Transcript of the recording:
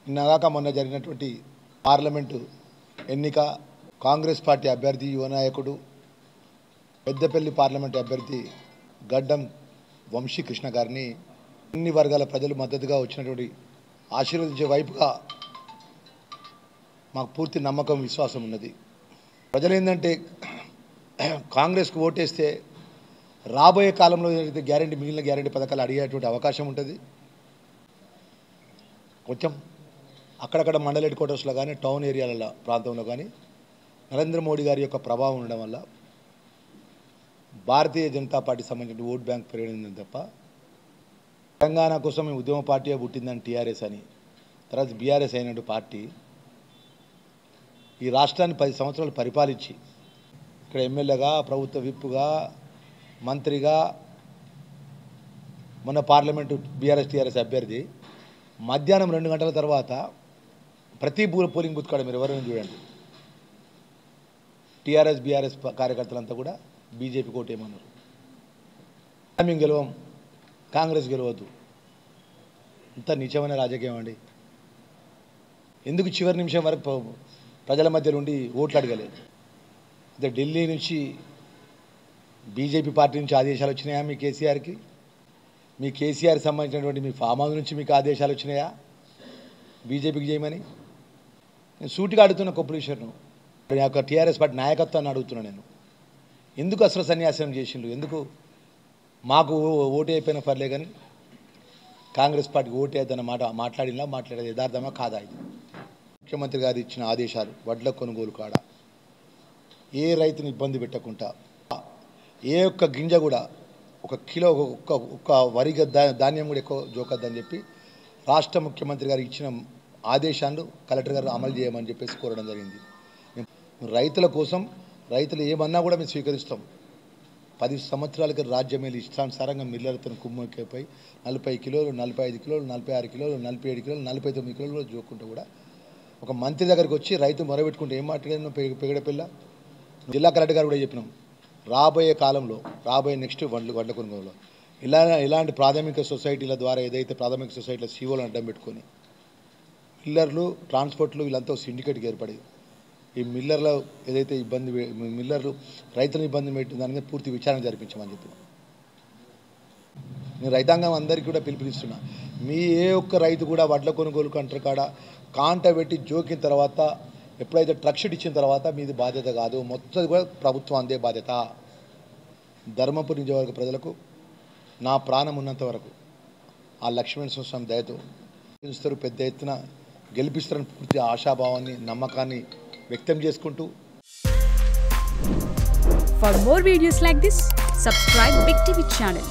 నిన్నగాక మొన్న జరిగినటువంటి పార్లమెంటు ఎన్నిక కాంగ్రెస్ పార్టీ అభ్యర్థి యువ నాయకుడు పెద్దపల్లి పార్లమెంటు అభ్యర్థి గడ్డం వంశీకృష్ణ గారిని అన్ని వర్గాల ప్రజలు మద్దతుగా వచ్చినటువంటి ఆశీర్వదించే వైపుగా మాకు పూర్తి నమ్మకం విశ్వాసం ఉన్నది. ప్రజలు ఏంటంటే కాంగ్రెస్కు ఓటేస్తే రాబోయే కాలంలో ఏదైతే గ్యారెంటీ మిగిలిన గ్యారెంటీ పథకాలు అడిగేటువంటి అవకాశం ఉంటుంది. కొంచెం అక్కడక్కడ మండల హెడ్ క్వార్టర్స్లో కానీ టౌన్ ఏరియాల ప్రాంతంలో కానీ నరేంద్ర మోడీ గారి యొక్క ప్రభావం ఉండడం వల్ల భారతీయ జనతా పార్టీ సంబంధించిన ఓట్ బ్యాంక్ పెరిగిందని తప్ప తెలంగాణ కోసం ఉద్యమ పార్టీ పుట్టిందని టీఆర్ఎస్ అని తర్వాత బీఆర్ఎస్ అయినట్టు పార్టీ ఈ రాష్ట్రాన్ని 10 సంవత్సరాలు పరిపాలించి ఇక్కడ ఎమ్మెల్యేగా ప్రభుత్వ విప్పుగా మంత్రిగా మొన్న పార్లమెంటు బీఆర్ఎస్ టీఆర్ఎస్ అభ్యర్థి మధ్యాహ్నం 2 గంటల తర్వాత ప్రతి పోలింగ్ బూత్ కాడ మీరు ఎవరైనా చూడండి టీఆర్ఎస్ బీఆర్ఎస్ కార్యకర్తలంతా కూడా బీజేపీ కోటేమన్నారు. మేము గెలవం, కాంగ్రెస్ గెలవద్దు. ఇంత నిజమైన రాజకీయం అండి. ఎందుకు చివరి నిమిషం వరకు ప్రజల మధ్యలో ఉండి ఓట్లు అడగలేదు? అంటే ఢిల్లీ నుంచి బీజేపీ పార్టీ నుంచి ఆదేశాలు వచ్చినాయా మీ కేసీఆర్కి? మీ కేసీఆర్ సంబంధించినటువంటి మీ ఫామ్ హౌస్ నుంచి మీకు ఆదేశాలు వచ్చినాయా బీజేపీకి చేయమని? నేను సూటిగా అడుగుతున్న కొప్పులీశ్వర్ను, యొక్క టీఆర్ఎస్ పార్టీ నాయకత్వాన్ని అడుగుతున్నాను. నేను ఎందుకు అసలు సన్యాసం చేసిండు? ఎందుకు మాకు ఓటు అయిపోయినా పర్లే కానీ కాంగ్రెస్ పార్టీకి ఓటు వేద్దాన్న మాట మాట్లాడేది యథార్థమా కాదా? ఇది ముఖ్యమంత్రి గారు ఇచ్చిన ఆదేశాలు వడ్ల కొనుగోలు కాడ ఏ రైతుని ఇబ్బంది పెట్టకుండా ఏ ఒక్క గింజ కూడా ఒక కిలో ఒక్క వరిగ ధాన్యం కూడా ఎక్కువ జోకద్దని చెప్పి రాష్ట్ర ముఖ్యమంత్రి గారు ఇచ్చిన ఆదేశాలు కలెక్టర్ గారు అమలు చేయమని చెప్పేసి కోరడం జరిగింది. రైతుల కోసం రైతులు ఏమన్నా కూడా మేము స్వీకరిస్తాం. 10 సంవత్సరాలకి రాజ్యమేలు ఇష్టానుసారంగా మిల్లర్తో కుమ్మక్కిపోయి 40 కిలోలు 45 కిలోలు 46 కిలోలు 47 కిలోలు 49 కిలోలు కూడా జోక్కుంటూ కూడా ఒక మంత్రి దగ్గరికి వచ్చి రైతు మొరబెట్టుకుంటే ఏం మాట్లాడినా పెగడపిల్ల జిల్లా కలెక్టర్ గారు కూడా చెప్పినాం. రాబోయే కాలంలో నెక్స్ట్ వడ్ల కొనుగోలు ఇలాంటి ప్రాథమిక సొసైటీల ద్వారా ఏదైతే ప్రాథమిక సొసైటీల సీఓలను అడ్డం పెట్టుకొని మిల్లర్లు ట్రాన్స్పోర్ట్లు వీళ్ళంతా సిండికేట్కి ఏర్పడి ఈ మిల్లర్ల ఏదైతే మిల్లర్లు రైతులను ఇబ్బంది పెట్టిన దాని మీద పూర్తి విచారణ జరిపించమని చెప్పి నేను రైతాంగం అందరికీ కూడా పిలుపునిస్తున్నా. మీ ఏ ఒక్క రైతు కూడా వడ్ల కొనుగోలు కంటర్ కాడ కాంట పెట్టి జోకిన తర్వాత ఎప్పుడైతే ట్రక్ షీట్ ఇచ్చిన తర్వాత మీది బాధ్యత కాదు, మొత్తం కూడా ప్రభుత్వం అందే బాధ్యత. ధర్మపురి నియోజకవర్గ ప్రజలకు నా ప్రాణం ఉన్నంత వరకు ఆ లక్ష్మణ స్వామి దయతో గెలుస్తారు, పెద్ద ఎత్తున గెలిపిస్తారని పూర్తి ఆశాభావాన్ని నమ్మకాన్ని వ్యక్తం చేసుకుంటూ For more videos like this, subscribe Big TV channel.